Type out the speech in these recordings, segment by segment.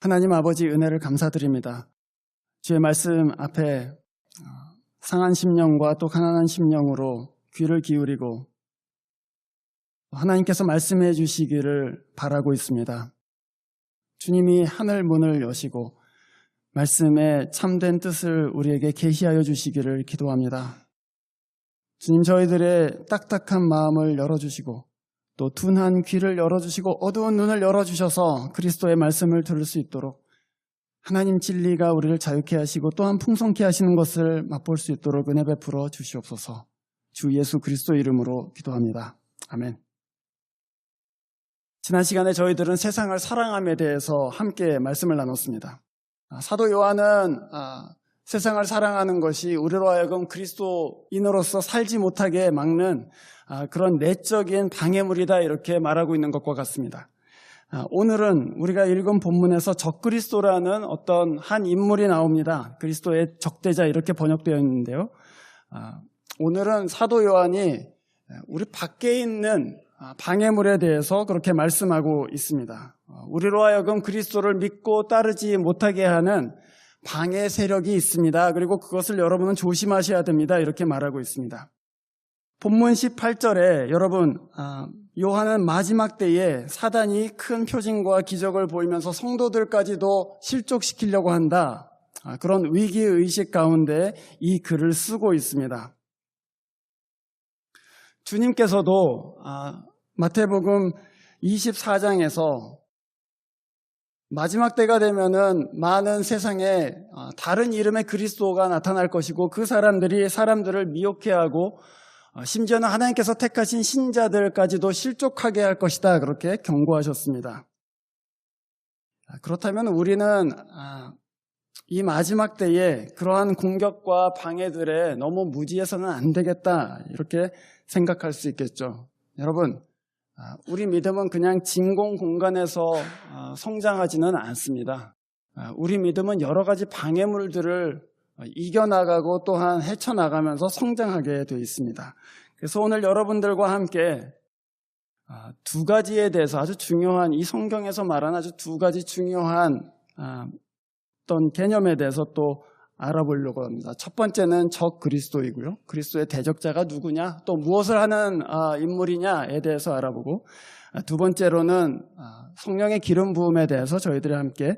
하나님 아버지 은혜를 감사드립니다. 주의 말씀 앞에 상한 심령과 또 가난한 심령으로 귀를 기울이고 하나님께서 말씀해 주시기를 바라고 있습니다. 주님이 하늘 문을 여시고 말씀의 참된 뜻을 우리에게 계시하여 주시기를 기도합니다. 주님, 저희들의 딱딱한 마음을 열어주시고 또 둔한 귀를 열어주시고 어두운 눈을 열어주셔서 그리스도의 말씀을 들을 수 있도록 하나님 진리가 우리를 자유케 하시고 또한 풍성케 하시는 것을 맛볼 수 있도록 은혜 베풀어 주시옵소서. 주 예수 그리스도 이름으로 기도합니다. 아멘. 지난 시간에 저희들은 세상을 사랑함에 대해서 함께 말씀을 나눴습니다. 사도 요한은 세상을 사랑하는 것이 우리로 하여금 그리스도인으로서 살지 못하게 막는 그런 내적인 방해물이다 이렇게 말하고 있는 것과 같습니다. 오늘은 우리가 읽은 본문에서 적그리스도라는 어떤 한 인물이 나옵니다. 그리스도의 적대자 이렇게 번역되어 있는데요. 오늘은 사도 요한이 우리 밖에 있는 방해물에 대해서 그렇게 말씀하고 있습니다. 우리로 하여금 그리스도를 믿고 따르지 못하게 하는 방해 세력이 있습니다. 그리고 그것을 여러분은 조심하셔야 됩니다. 이렇게 말하고 있습니다. 본문 18절에 여러분, 요한은 마지막 때에 사단이 큰 표징과 기적을 보이면서 성도들까지도 실족시키려고 한다. 그런 위기의식 가운데 이 글을 쓰고 있습니다. 주님께서도 마태복음 24장에서 마지막 때가 되면은 많은 세상에 다른 이름의 그리스도가 나타날 것이고 그 사람들이 사람들을 미혹해하고 심지어는 하나님께서 택하신 신자들까지도 실족하게 할 것이다. 그렇게 경고하셨습니다. 그렇다면 우리는 이 마지막 때에 그러한 공격과 방해들에 너무 무지해서는 안 되겠다. 이렇게 생각할 수 있겠죠. 여러분, 우리 믿음은 그냥 진공 공간에서 성장하지는 않습니다. 우리 믿음은 여러 가지 방해물들을 이겨나가고 또한 헤쳐나가면서 성장하게 되어 있습니다. 그래서 오늘 여러분들과 함께 두 가지에 대해서 아주 중요한, 이 성경에서 말하는 아주 두 가지 중요한 어떤 개념에 대해서 또 알아보려고 합니다. 첫 번째는 적 그리스도이고요. 그리스도의 대적자가 누구냐, 또 무엇을 하는 인물이냐에 대해서 알아보고, 두 번째로는 성령의 기름 부음에 대해서 저희들이 함께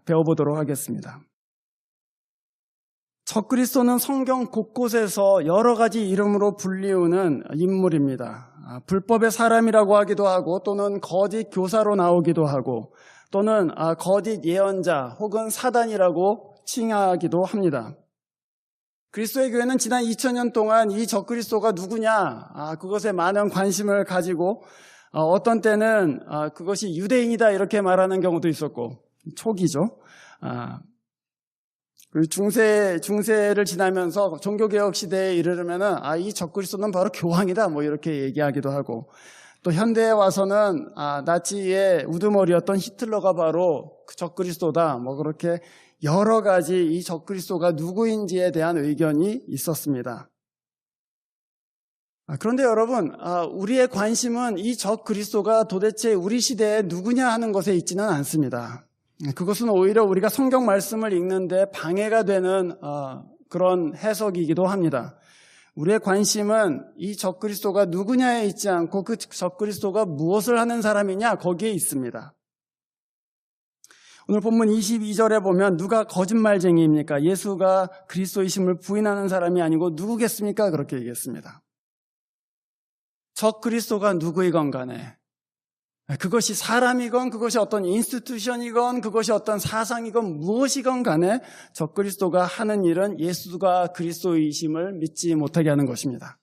배워보도록 하겠습니다. 적 그리스도는 성경 곳곳에서 여러 가지 이름으로 불리우는 인물입니다. 불법의 사람이라고 하기도 하고 또는 거짓 교사로 나오기도 하고 또는 거짓 예언자 혹은 사단이라고 칭하기도 합니다. 그리스도의 교회는 지난 2000년 동안 이 적그리스도가 누구냐, 그것에 많은 관심을 가지고 어떤 때는 그것이 유대인이다 이렇게 말하는 경우도 있었고, 초기죠. 중세를 지나면서 종교개혁 시대에 이르려면은 이 적그리스도는 바로 교황이다 뭐 이렇게 얘기하기도 하고, 또 현대에 와서는 나치의 우두머리였던 히틀러가 바로 그 적그리스도다 뭐 그렇게 여러 가지 이 적그리스도가 누구인지에 대한 의견이 있었습니다. 그런데 여러분, 우리의 관심은 이 적그리스도가 도대체 우리 시대에 누구냐 하는 것에 있지는 않습니다. 그것은 오히려 우리가 성경 말씀을 읽는데 방해가 되는 그런 해석이기도 합니다. 우리의 관심은 이 적그리스도가 누구냐에 있지 않고 그 적그리스도가 무엇을 하는 사람이냐 거기에 있습니다. 오늘 본문 22절에 보면 누가 거짓말쟁이입니까? 예수가 그리스도이심을 부인하는 사람이 아니고 누구겠습니까? 그렇게 얘기했습니다. 적그리스도가 누구이건 간에, 그것이 사람이건 그것이 어떤 인스티튜션이건 그것이 어떤 사상이건 무엇이건 간에 적그리스도가 하는 일은 예수가 그리스도이심을 믿지 못하게 하는 것입니다.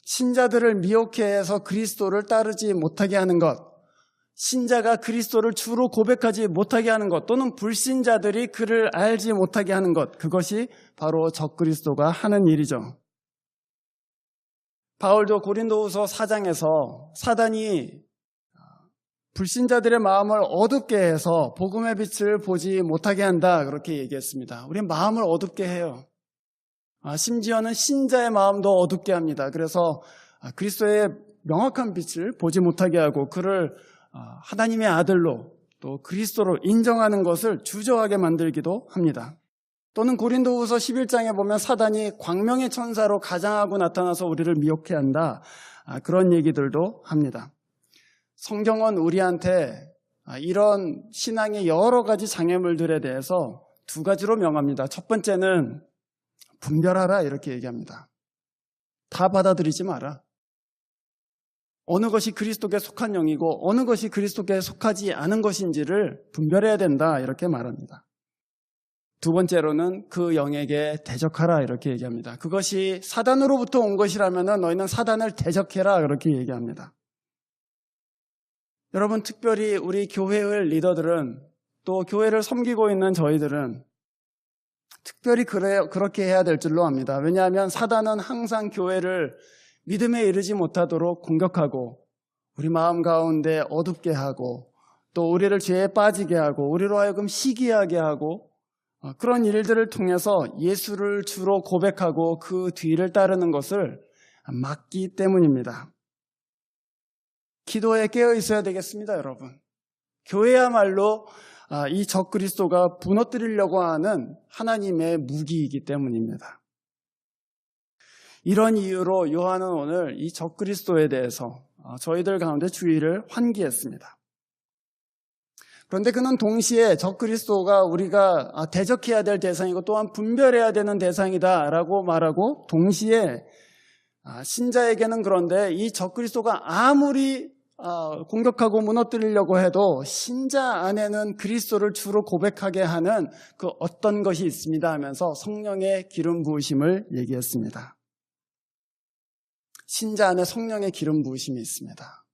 신자들을 미혹해서 그리스도를 따르지 못하게 하는 것, 신자가 그리스도를 주로 고백하지 못하게 하는 것, 또는 불신자들이 그를 알지 못하게 하는 것, 그것이 바로 적그리스도가 하는 일이죠. 바울도 고린도후서 4장에서 사단이 불신자들의 마음을 어둡게 해서 복음의 빛을 보지 못하게 한다 그렇게 얘기했습니다. 우리 마음을 어둡게 해요. 심지어는 신자의 마음도 어둡게 합니다. 그래서 그리스도의 명확한 빛을 보지 못하게 하고 그를 하나님의 아들로 또 그리스도로 인정하는 것을 주저하게 만들기도 합니다. 또는 고린도후서 11장에 보면 사단이 광명의 천사로 가장하고 나타나서 우리를 미혹해 한다. 그런 얘기들도 합니다. 성경은 우리한테 이런 신앙의 여러 가지 장애물들에 대해서 두 가지로 명합니다. 첫 번째는 분별하라 이렇게 얘기합니다. 다 받아들이지 마라. 어느 것이 그리스도께 속한 영이고 어느 것이 그리스도께 속하지 않은 것인지를 분별해야 된다 이렇게 말합니다. 두 번째로는 그 영에게 대적하라 이렇게 얘기합니다. 그것이 사단으로부터 온 것이라면 너희는 사단을 대적해라 그렇게 얘기합니다. 여러분, 특별히 우리 교회의 리더들은 또 교회를 섬기고 있는 저희들은 특별히 그렇게 해야 될 줄로 압니다. 왜냐하면 사단은 항상 교회를 믿음에 이르지 못하도록 공격하고 우리 마음 가운데 어둡게 하고 또 우리를 죄에 빠지게 하고 우리로 하여금 시기하게 하고 그런 일들을 통해서 예수를 주로 고백하고 그 뒤를 따르는 것을 막기 때문입니다. 기도에 깨어 있어야 되겠습니다, 여러분. 교회야말로 이 적그리스도가 무너뜨리려고 하는 하나님의 무기이기 때문입니다. 이런 이유로 요한은 오늘 이 적그리스도에 대해서 저희들 가운데 주의를 환기했습니다. 그런데 그는 동시에 적그리스도가 우리가 대적해야 될 대상이고 또한 분별해야 되는 대상이다라고 말하고 동시에 신자에게는 그런데 이 적그리스도가 아무리 공격하고 무너뜨리려고 해도 신자 안에는 그리스도를 주로 고백하게 하는 그 어떤 것이 있습니다 하면서 성령의 기름 부으심을 얘기했습니다. 신자 안에 성령의 기름 부으심이 있습니다.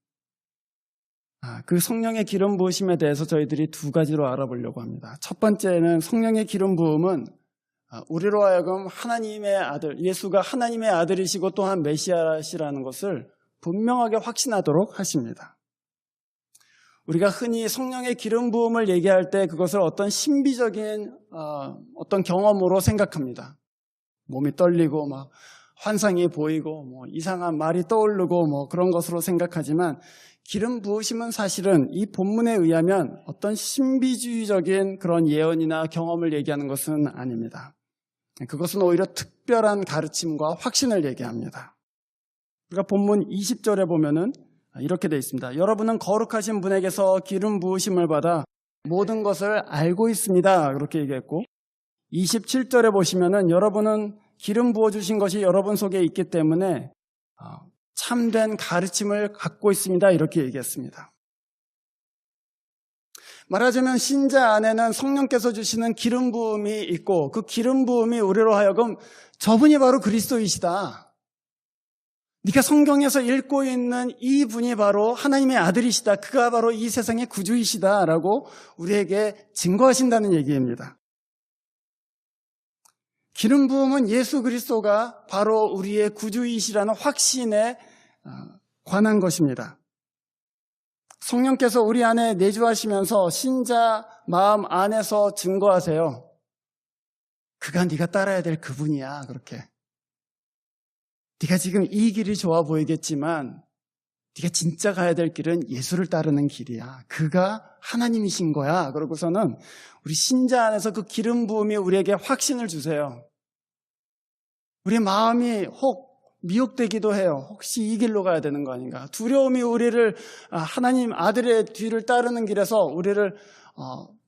그 성령의 기름 부으심에 대해서 저희들이 두 가지로 알아보려고 합니다. 첫 번째는 성령의 기름 부음은 우리로 하여금 하나님의 아들, 예수가 하나님의 아들이시고 또한 메시아시라는 것을 분명하게 확신하도록 하십니다. 우리가 흔히 성령의 기름 부음을 얘기할 때 그것을 어떤 신비적인 어떤 경험으로 생각합니다. 몸이 떨리고 막 환상이 보이고 이상한 말이 떠오르고 그런 것으로 생각하지만 기름 부으심은 사실은 이 본문에 의하면 어떤 신비주의적인 그런 예언이나 경험을 얘기하는 것은 아닙니다. 그것은 오히려 특별한 가르침과 확신을 얘기합니다. 우리가 본문 20절에 보면은 이렇게 되어 있습니다. 여러분은 거룩하신 분에게서 기름 부으심을 받아 모든 것을 알고 있습니다. 그렇게 얘기했고 27절에 보시면은 여러분은 기름 부어주신 것이 여러분 속에 있기 때문에 참된 가르침을 갖고 있습니다. 이렇게 얘기했습니다. 말하자면 신자 안에는 성령께서 주시는 기름 부음이 있고 그 기름 부음이 우리로 하여금 저분이 바로 그리스도이시다. 네가 성경에서 읽고 있는 이 분이 바로 하나님의 아들이시다. 그가 바로 이 세상의 구주이시다라고 우리에게 증거하신다는 얘기입니다. 기름 부음은 예수 그리스도가 바로 우리의 구주이시라는 확신에 관한 것입니다. 성령께서 우리 안에 내주하시면서 신자 마음 안에서 증거하세요. 그가 네가 따라야 될 그분이야. 그렇게. 네가 지금 이 길이 좋아 보이겠지만 네가 진짜 가야 될 길은 예수를 따르는 길이야. 그가 하나님이신 거야. 그러고서는 우리 신자 안에서 그 기름 부음이 우리에게 확신을 주세요. 우리 마음이 혹 미혹되기도 해요. 혹시 이 길로 가야 되는 거 아닌가. 두려움이 우리를 하나님 아들의 뒤를 따르는 길에서 우리를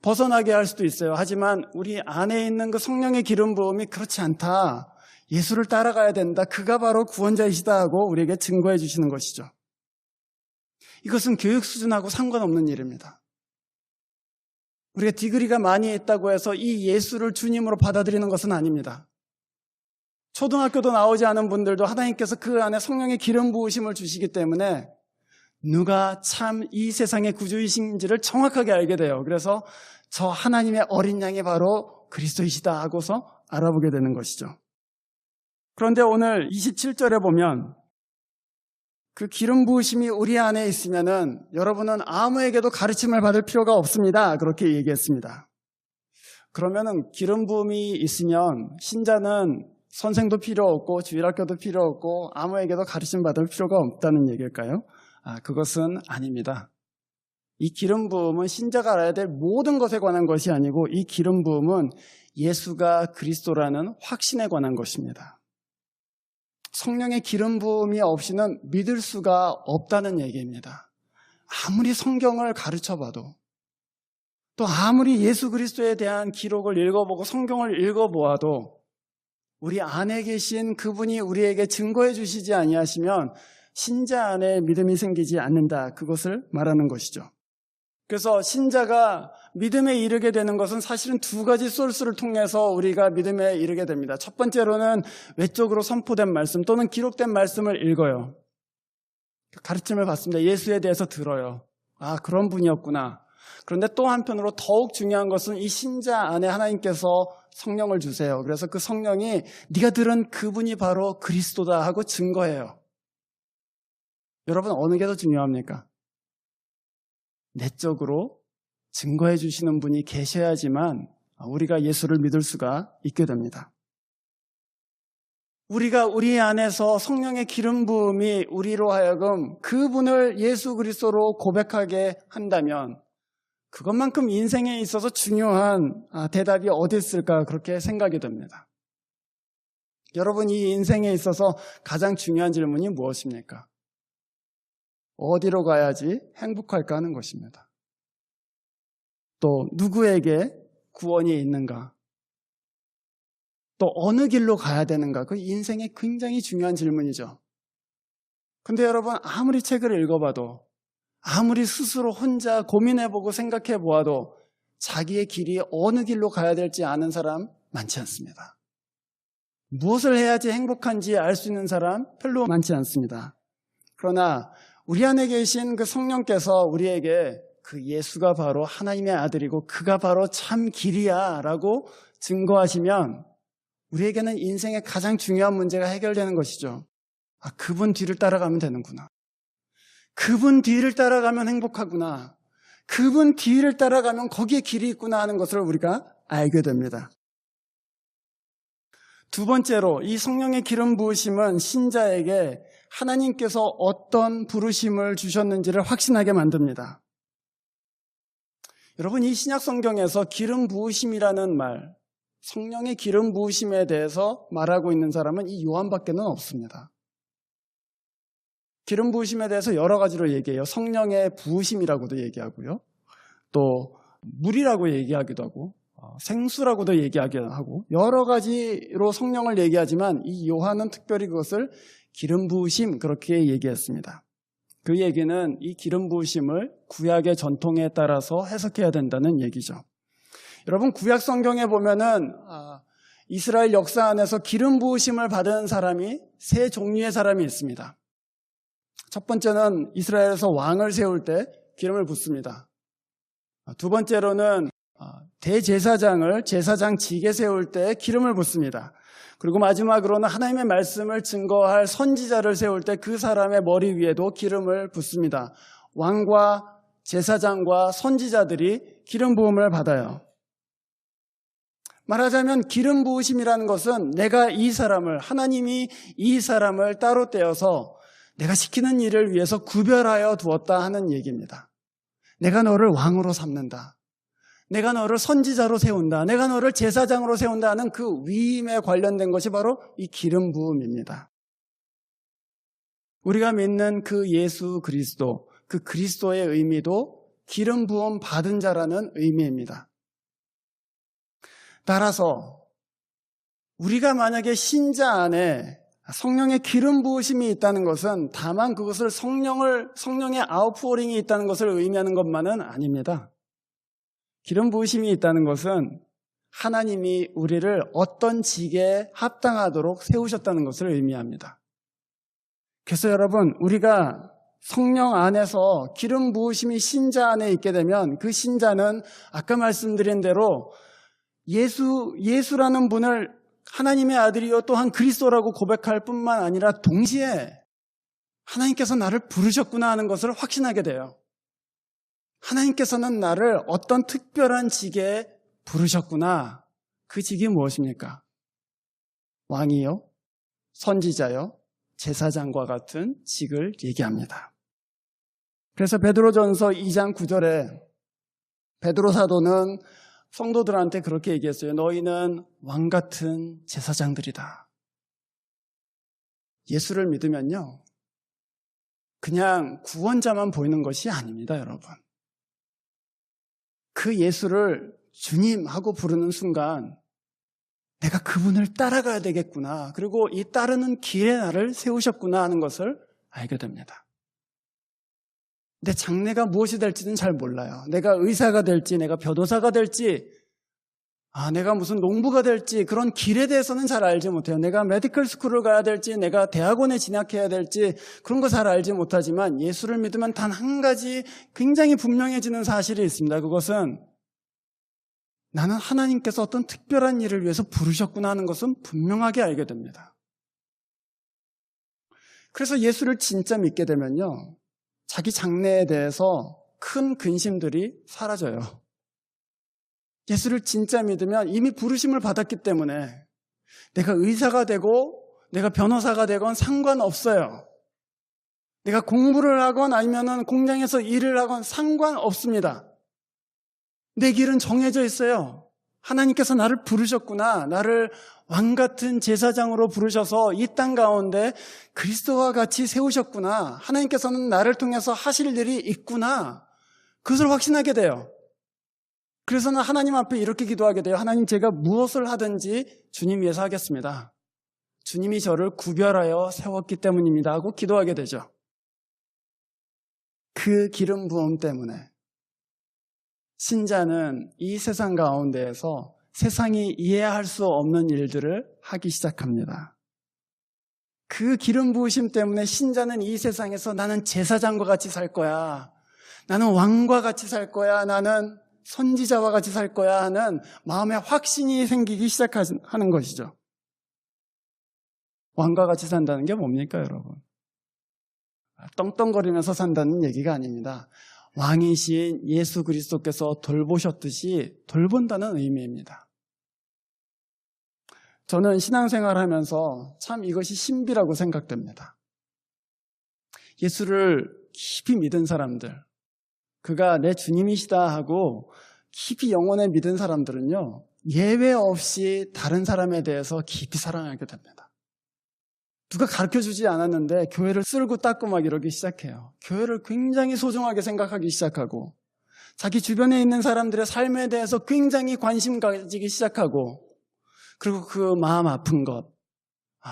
벗어나게 할 수도 있어요. 하지만 우리 안에 있는 그 성령의 기름 부음이 그렇지 않다. 예수를 따라가야 된다. 그가 바로 구원자이시다 하고 우리에게 증거해 주시는 것이죠. 이것은 교육 수준하고 상관없는 일입니다. 우리가 디그리가 많이 있다고 해서 이 예수를 주님으로 받아들이는 것은 아닙니다. 초등학교도 나오지 않은 분들도 하나님께서 그 안에 성령의 기름 부으심을 주시기 때문에 누가 참 이 세상의 구주이신지를 정확하게 알게 돼요. 그래서 저 하나님의 어린 양이 바로 그리스도이시다 하고서 알아보게 되는 것이죠. 그런데 오늘 27절에 보면 그 기름 부으심이 우리 안에 있으면은 여러분은 아무에게도 가르침을 받을 필요가 없습니다. 그렇게 얘기했습니다. 그러면은 기름 부음이 있으면 신자는 선생도 필요 없고 주일학교도 필요 없고 아무에게도 가르침 받을 필요가 없다는 얘기일까요? 그것은 아닙니다. 이 기름 부음은 신자가 알아야 될 모든 것에 관한 것이 아니고 이 기름 부음은 예수가 그리스도라는 확신에 관한 것입니다. 성령의 기름 부음이 없이는 믿을 수가 없다는 얘기입니다. 아무리 성경을 가르쳐봐도 또 아무리 예수 그리스도에 대한 기록을 읽어보고 성경을 읽어보아도 우리 안에 계신 그분이 우리에게 증거해 주시지 아니하시면 신자 안에 믿음이 생기지 않는다. 그것을 말하는 것이죠. 그래서 신자가 믿음에 이르게 되는 것은 사실은 두 가지 소스를 통해서 우리가 믿음에 이르게 됩니다. 첫 번째로는 외적으로 선포된 말씀 또는 기록된 말씀을 읽어요. 가르침을 받습니다. 예수에 대해서 들어요. 아, 그런 분이었구나. 그런데 또 한편으로 더욱 중요한 것은 이 신자 안에 하나님께서 성령을 주세요. 그래서 그 성령이 네가 들은 그분이 바로 그리스도다 하고 증거해요. 여러분, 어느 게 더 중요합니까? 내적으로 증거해 주시는 분이 계셔야지만 우리가 예수를 믿을 수가 있게 됩니다. 우리가 우리 안에서 성령의 기름 부음이 우리로 하여금 그분을 예수 그리스도로 고백하게 한다면 그것만큼 인생에 있어서 중요한 대답이 어디 있을까 그렇게 생각이 됩니다. 여러분, 이 인생에 있어서 가장 중요한 질문이 무엇입니까? 어디로 가야지 행복할까 하는 것입니다. 또 누구에게 구원이 있는가? 또 어느 길로 가야 되는가? 그 인생의 굉장히 중요한 질문이죠. 근데 여러분, 아무리 책을 읽어봐도 아무리 스스로 혼자 고민해보고 생각해보아도 자기의 길이 어느 길로 가야 될지 아는 사람 많지 않습니다. 무엇을 해야지 행복한지 알 수 있는 사람 별로 많지 않습니다. 그러나 우리 안에 계신 그 성령께서 우리에게 그 예수가 바로 하나님의 아들이고 그가 바로 참 길이야 라고 증거하시면 우리에게는 인생의 가장 중요한 문제가 해결되는 것이죠. 아, 그분 뒤를 따라가면 되는구나. 그분 뒤를 따라가면 행복하구나. 그분 뒤를 따라가면 거기에 길이 있구나 하는 것을 우리가 알게 됩니다. 두 번째로 이 성령의 기름 부으심은 신자에게 하나님께서 어떤 부르심을 주셨는지를 확신하게 만듭니다. 여러분, 이 신약 성경에서 기름 부으심이라는 말, 성령의 기름 부으심에 대해서 말하고 있는 사람은 이 요한밖에는 없습니다. 기름 부으심에 대해서 여러 가지로 얘기해요. 성령의 부으심이라고도 얘기하고요. 또 물이라고 얘기하기도 하고 생수라고도 얘기하기도 하고 여러 가지로 성령을 얘기하지만 이 요한은 특별히 그것을 기름 부으심 그렇게 얘기했습니다. 그 얘기는 이 기름 부으심을 구약의 전통에 따라서 해석해야 된다는 얘기죠. 여러분, 구약 성경에 보면은 이스라엘 역사 안에서 기름 부으심을 받은 사람이 세 종류의 사람이 있습니다. 첫 번째는 이스라엘에서 왕을 세울 때 기름을 붓습니다. 두 번째로는 대제사장을 제사장직에 세울 때 기름을 붓습니다. 그리고 마지막으로는 하나님의 말씀을 증거할 선지자를 세울 때 그 사람의 머리 위에도 기름을 붓습니다. 왕과 제사장과 선지자들이 기름 부음을 받아요. 말하자면 기름 부으심이라는 것은 내가 이 사람을, 하나님이 이 사람을 따로 떼어서 내가 시키는 일을 위해서 구별하여 두었다 하는 얘기입니다. 내가 너를 왕으로 삼는다. 내가 너를 선지자로 세운다. 내가 너를 제사장으로 세운다 하는 그 위임에 관련된 것이 바로 이 기름 부음입니다. 우리가 믿는 그 예수 그리스도, 그 그리스도의 의미도 기름 부음 받은 자라는 의미입니다. 따라서 우리가 만약에 신자 안에 성령의 기름 부으심이 있다는 것은 다만 그것을 성령의 아웃포링이 있다는 것을 의미하는 것만은 아닙니다. 기름 부으심이 있다는 것은 하나님이 우리를 어떤 직에 합당하도록 세우셨다는 것을 의미합니다. 그래서 여러분, 우리가 성령 안에서 기름 부으심이 신자 안에 있게 되면 그 신자는 아까 말씀드린 대로 예수라는 분을 하나님의 아들이요 또한 그리스도라고 고백할 뿐만 아니라 동시에 하나님께서 나를 부르셨구나 하는 것을 확신하게 돼요. 하나님께서는 나를 어떤 특별한 직에 부르셨구나. 그 직이 무엇입니까? 왕이요? 선지자요? 제사장과 같은 직을 얘기합니다. 그래서 베드로전서 2장 9절에 베드로 사도는 성도들한테 그렇게 얘기했어요. 너희는 왕 같은 제사장들이다. 예수를 믿으면요, 그냥 구원자만 보이는 것이 아닙니다, 여러분. 그 예수를 주님 하고 부르는 순간 내가 그분을 따라가야 되겠구나. 그리고 이 따르는 길에 나를 세우셨구나 하는 것을 알게 됩니다. 내 장래가 무엇이 될지는 잘 몰라요. 내가 의사가 될지, 내가 변호사가 될지, 내가 무슨 농부가 될지 그런 길에 대해서는 잘 알지 못해요. 내가 메디컬 스쿨을 가야 될지, 내가 대학원에 진학해야 될지 그런 거 잘 알지 못하지만 예수를 믿으면 단 한 가지 굉장히 분명해지는 사실이 있습니다. 그것은 나는 하나님께서 어떤 특별한 일을 위해서 부르셨구나 하는 것은 분명하게 알게 됩니다. 그래서 예수를 진짜 믿게 되면요, 자기 장래에 대해서 큰 근심들이 사라져요. 예수를 진짜 믿으면 이미 부르심을 받았기 때문에 내가 의사가 되고 내가 변호사가 되건 상관없어요. 내가 공부를 하건 아니면 공장에서 일을 하건 상관없습니다. 내 길은 정해져 있어요. 하나님께서 나를 부르셨구나. 나를 왕같은 제사장으로 부르셔서 이 땅 가운데 그리스도와 같이 세우셨구나. 하나님께서는 나를 통해서 하실 일이 있구나. 그것을 확신하게 돼요. 그래서는 하나님 앞에 이렇게 기도하게 돼요. 하나님, 제가 무엇을 하든지 주님 위해서 하겠습니다. 주님이 저를 구별하여 세웠기 때문입니다 하고 기도하게 되죠. 그 기름 부음 때문에 신자는 이 세상 가운데에서 세상이 이해할 수 없는 일들을 하기 시작합니다. 그 기름 부으심 때문에 신자는 이 세상에서 나는 제사장과 같이 살 거야. 나는 왕과 같이 살 거야. 나는 선지자와 같이 살 거야 하는 마음의 확신이 생기기 시작하는 것이죠. 왕과 같이 산다는 게 뭡니까, 여러분? 떵떵거리면서 산다는 얘기가 아닙니다. 왕이신 예수 그리스도께서 돌보셨듯이 돌본다는 의미입니다. 저는 신앙생활하면서 참 이것이 신비라고 생각됩니다. 예수를 깊이 믿은 사람들, 그가 내 주님이시다 하고 깊이 영혼에 믿은 사람들은요, 예외 없이 다른 사람에 대해서 깊이 사랑하게 됩니다. 누가 가르쳐주지 않았는데 교회를 쓸고 닦고 막 이러기 시작해요. 교회를 굉장히 소중하게 생각하기 시작하고 자기 주변에 있는 사람들의 삶에 대해서 굉장히 관심 가지기 시작하고, 그리고 그 마음 아픈 것,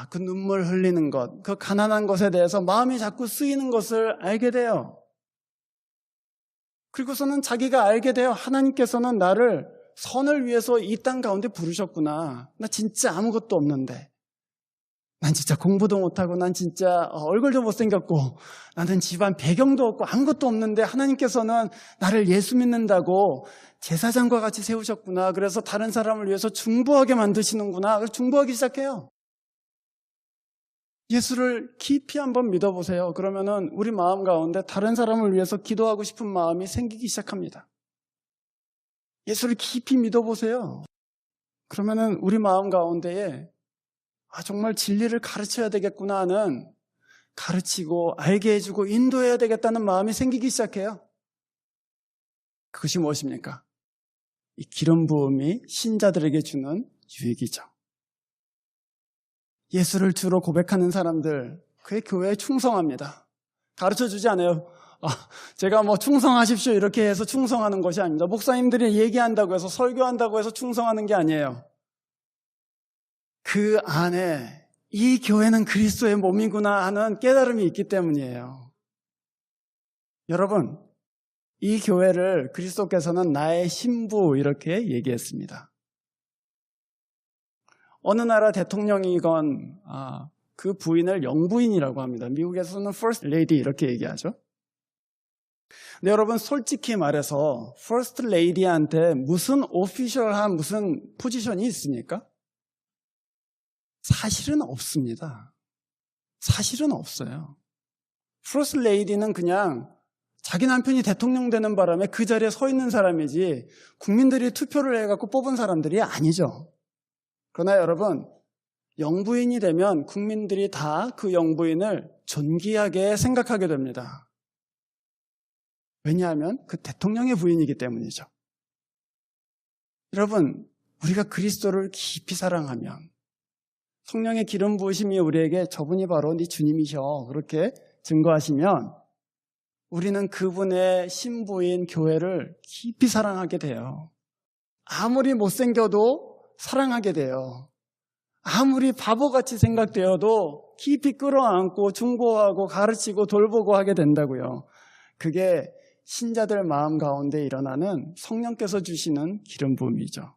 그 눈물 흘리는 것, 그 가난한 것에 대해서 마음이 자꾸 쓰이는 것을 알게 돼요. 그리고서는 자기가 알게 돼요. 하나님께서는 나를 선을 위해서 이 땅 가운데 부르셨구나. 나 진짜 아무것도 없는데, 난 진짜 공부도 못하고, 난 진짜 얼굴도 못생겼고, 나는 집안 배경도 없고 아무것도 없는데 하나님께서는 나를 예수 믿는다고 제사장과 같이 세우셨구나. 그래서 다른 사람을 위해서 중보하게 만드시는구나. 그래서 중보하기 시작해요. 예수를 깊이 한번 믿어보세요. 그러면은 우리 마음 가운데 다른 사람을 위해서 기도하고 싶은 마음이 생기기 시작합니다. 예수를 깊이 믿어보세요. 그러면은 우리 마음 가운데에 정말 진리를 가르쳐야 되겠구나 하는, 가르치고 알게 해주고 인도해야 되겠다는 마음이 생기기 시작해요. 그것이 무엇입니까? 이 기름 부음이 신자들에게 주는 유익이죠. 예수를 주로 고백하는 사람들, 그의 교회에 충성합니다. 가르쳐주지 않아요. 제가 충성하십시오 이렇게 해서 충성하는 것이 아닙니다. 목사님들이 얘기한다고 해서, 설교한다고 해서 충성하는 게 아니에요. 그 안에 이 교회는 그리스도의 몸이구나 하는 깨달음이 있기 때문이에요. 여러분, 이 교회를 그리스도께서는 나의 신부 이렇게 얘기했습니다. 어느 나라 대통령이건 그 부인을 영부인이라고 합니다. 미국에서는 First Lady 이렇게 얘기하죠. 근데 여러분, 솔직히 말해서 First Lady한테 무슨 오피셜한 무슨 포지션이 있습니까? 사실은 없습니다. 사실은 없어요. First Lady는 그냥 자기 남편이 대통령 되는 바람에 그 자리에 서 있는 사람이지 국민들이 투표를 해갖고 뽑은 사람들이 아니죠. 그러나 여러분, 영부인이 되면 국민들이 다 그 영부인을 존귀하게 생각하게 됩니다. 왜냐하면 그 대통령의 부인이기 때문이죠. 여러분, 우리가 그리스도를 깊이 사랑하면 성령의 기름 부으심이 우리에게 저분이 바로 네 주님이셔 그렇게 증거하시면 우리는 그분의 신부인 교회를 깊이 사랑하게 돼요. 아무리 못생겨도 사랑하게 돼요. 아무리 바보같이 생각되어도 깊이 끌어안고 중보하고 가르치고 돌보고 하게 된다고요. 그게 신자들 마음 가운데 일어나는 성령께서 주시는 기름 부음이죠.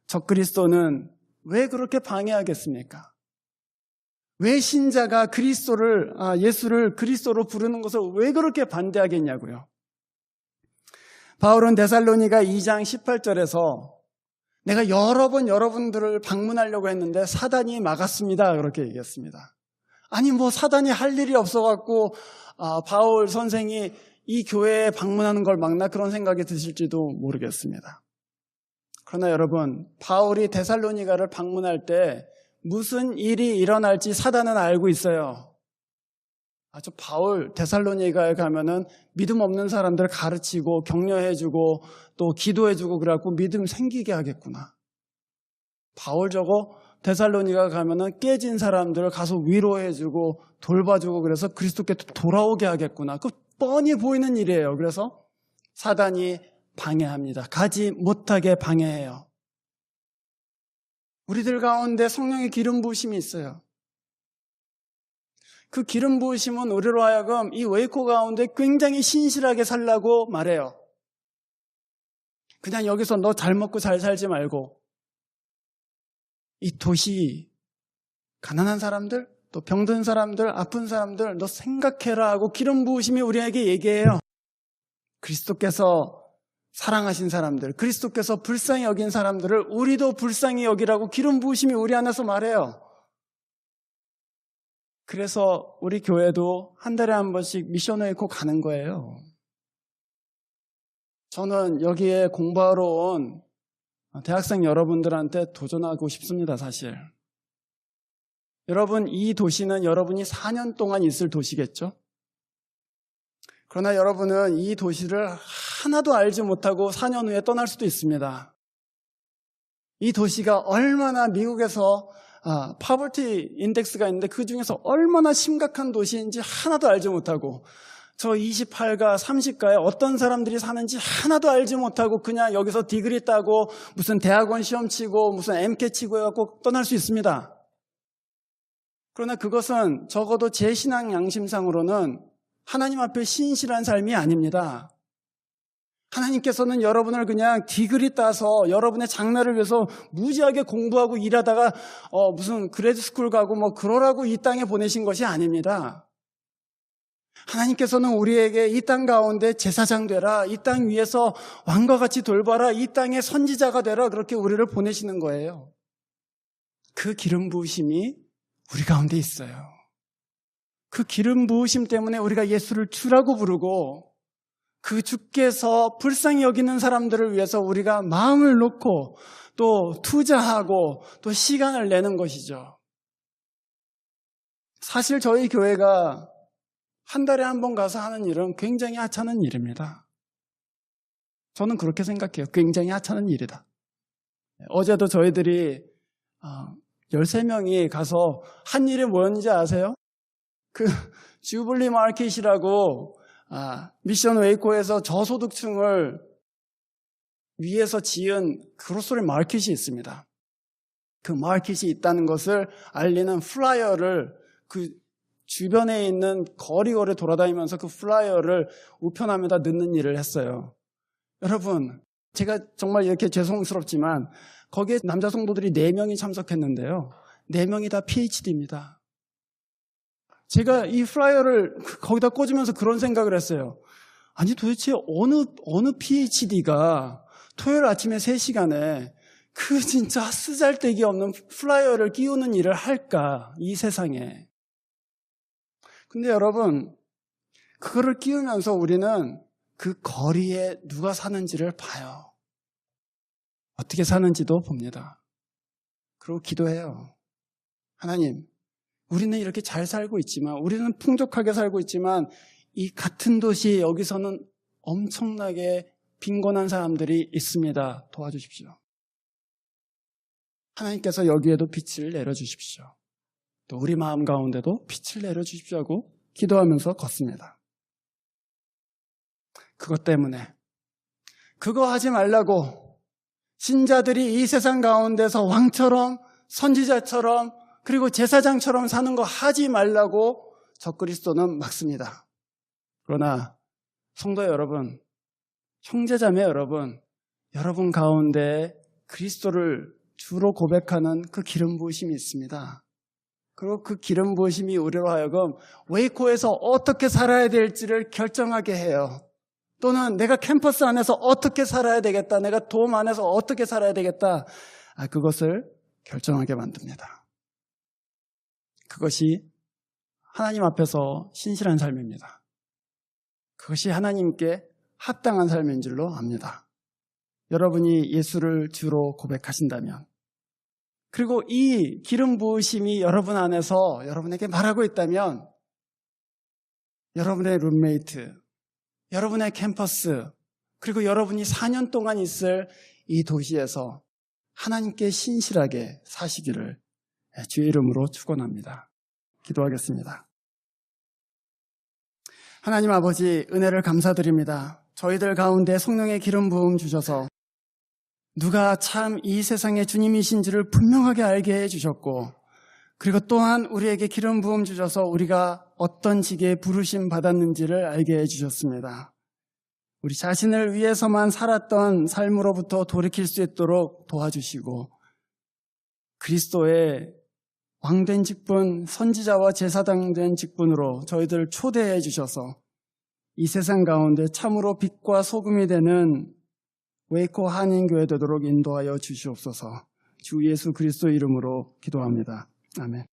적그리스도는 왜 그렇게 방해하겠습니까? 왜 신자가 예수를 그리스도로 부르는 것을 왜 그렇게 반대하겠냐고요. 바울은 데살로니가 2장 18절에서 내가 여러 번 여러분들을 방문하려고 했는데 사단이 막았습니다. 그렇게 얘기했습니다. 아니 사단이 할 일이 없어갖고 바울 선생이 이 교회에 방문하는 걸 막나 그런 생각이 드실지도 모르겠습니다. 그러나 여러분, 바울이 데살로니가를 방문할 때 무슨 일이 일어날지 사단은 알고 있어요. 바울 데살로니가에 가면은 믿음 없는 사람들 가르치고 격려해주고 또 기도해주고 그래갖고 믿음 생기게 하겠구나. 바울 저거 데살로니가 가면은 깨진 사람들 가서 위로해주고 돌봐주고 그래서 그리스도께 돌아오게 하겠구나. 그 뻔히 보이는 일이에요. 그래서 사단이 방해합니다. 가지 못하게 방해해요. 우리들 가운데 성령의 기름 부으심이 있어요. 그 기름 부으심은 우리로 하여금 이 웨이코 가운데 굉장히 신실하게 살라고 말해요. 그냥 여기서 너 잘 먹고 잘 살지 말고 이 도시 가난한 사람들, 또 병든 사람들, 아픈 사람들 너 생각해라 하고 기름 부으심이 우리에게 얘기해요. 그리스도께서 사랑하신 사람들, 그리스도께서 불쌍히 여긴 사람들을 우리도 불쌍히 여기라고 기름 부으심이 우리 안에서 말해요. 그래서 우리 교회도 한 달에 한 번씩 미션 웨이코 가는 거예요. 저는 여기에 공부하러 온 대학생 여러분들한테 도전하고 싶습니다, 사실. 여러분, 이 도시는 여러분이 4년 동안 있을 도시겠죠? 그러나 여러분은 이 도시를 하나도 알지 못하고 4년 후에 떠날 수도 있습니다. 이 도시가 얼마나 미국에서 파버티 인덱스가 있는데 그 중에서 얼마나 심각한 도시인지 하나도 알지 못하고 저 28가 30가에 어떤 사람들이 사는지 하나도 알지 못하고 그냥 여기서 디그리 따고 무슨 대학원 시험 치고 무슨 MCAT 치고 해갖고 떠날 수 있습니다. 그러나 그것은 적어도 제 신앙 양심상으로는 하나님 앞에 신실한 삶이 아닙니다. 하나님께서는 여러분을 그냥 디그리 따서 여러분의 장래를 위해서 무지하게 공부하고 일하다가 무슨 그레드스쿨 가고 그러라고 이 땅에 보내신 것이 아닙니다. 하나님께서는 우리에게 이 땅 가운데 제사장 되라, 이 땅 위에서 왕과 같이 돌봐라, 이 땅의 선지자가 되라 그렇게 우리를 보내시는 거예요. 그 기름 부으심이 우리 가운데 있어요. 그 기름 부으심 때문에 우리가 예수를 주라고 부르고 그 주께서 불쌍히 여기는 사람들을 위해서 우리가 마음을 놓고 또 투자하고 또 시간을 내는 것이죠. 사실 저희 교회가 한 달에 한 번 가서 하는 일은 굉장히 하찮은 일입니다. 저는 그렇게 생각해요. 굉장히 하찮은 일이다. 어제도 저희들이 13명이 가서 한 일이 뭐였는지 아세요? 그 주블리 마켓이라고 미션 웨이코에서 저소득층을 위해서 지은 그로서리 마켓이 있습니다. 그 마켓이 있다는 것을 알리는 플라이어를 그 주변에 있는 거리거리 돌아다니면서 그 플라이어를 우편함에다 넣는 일을 했어요. 여러분, 제가 정말 이렇게 죄송스럽지만 거기에 남자 성도들이 4명이 참석했는데요. 4명이 다 PhD입니다. 제가 이 플라이어를 거기다 꽂으면서 그런 생각을 했어요. 아니 도대체 어느 PhD가 토요일 아침에 3시간에 그 진짜 쓰잘데기 없는 플라이어를 끼우는 일을 할까, 이 세상에. 근데 여러분, 그거를 끼우면서 우리는 그 거리에 누가 사는지를 봐요. 어떻게 사는지도 봅니다. 그리고 기도해요. 하나님, 우리는 이렇게 잘 살고 있지만, 우리는 풍족하게 살고 있지만 이 같은 도시에 여기서는 엄청나게 빈곤한 사람들이 있습니다. 도와주십시오. 하나님께서 여기에도 빛을 내려주십시오. 또 우리 마음 가운데도 빛을 내려주십시오 하고 기도하면서 걷습니다. 그것 때문에 그거 하지 말라고 신자들이 이 세상 가운데서 왕처럼 선지자처럼 그리고 제사장처럼 사는 거 하지 말라고 적그리스도는 막습니다. 그러나 성도 여러분, 형제자매 여러분, 여러분 가운데 그리스도를 주로 고백하는 그 기름 부으심이 있습니다. 그리고 그 기름 부으심이 우리로 하여금 웨이코에서 어떻게 살아야 될지를 결정하게 해요. 또는 내가 캠퍼스 안에서 어떻게 살아야 되겠다, 내가 돔 안에서 어떻게 살아야 되겠다, 그것을 결정하게 만듭니다. 그것이 하나님 앞에서 신실한 삶입니다. 그것이 하나님께 합당한 삶인 줄로 압니다. 여러분이 예수를 주로 고백하신다면, 그리고 이 기름 부으심이 여러분 안에서 여러분에게 말하고 있다면, 여러분의 룸메이트, 여러분의 캠퍼스, 그리고 여러분이 4년 동안 있을 이 도시에서 하나님께 신실하게 사시기를 주의 이름으로 축원합니다. 기도하겠습니다. 하나님 아버지, 은혜를 감사드립니다. 저희들 가운데 성령의 기름 부음 주셔서 누가 참 이 세상의 주님이신지를 분명하게 알게 해주셨고, 그리고 또한 우리에게 기름 부음 주셔서 우리가 어떤 직에 부르심 받았는지를 알게 해주셨습니다. 우리 자신을 위해서만 살았던 삶으로부터 돌이킬 수 있도록 도와주시고, 그리스도의 왕된 직분, 선지자와 제사장 된 직분으로 저희들을 초대해 주셔서 이 세상 가운데 참으로 빛과 소금이 되는 웨이코 한인교회 되도록 인도하여 주시옵소서. 주 예수 그리스도 이름으로 기도합니다. 아멘.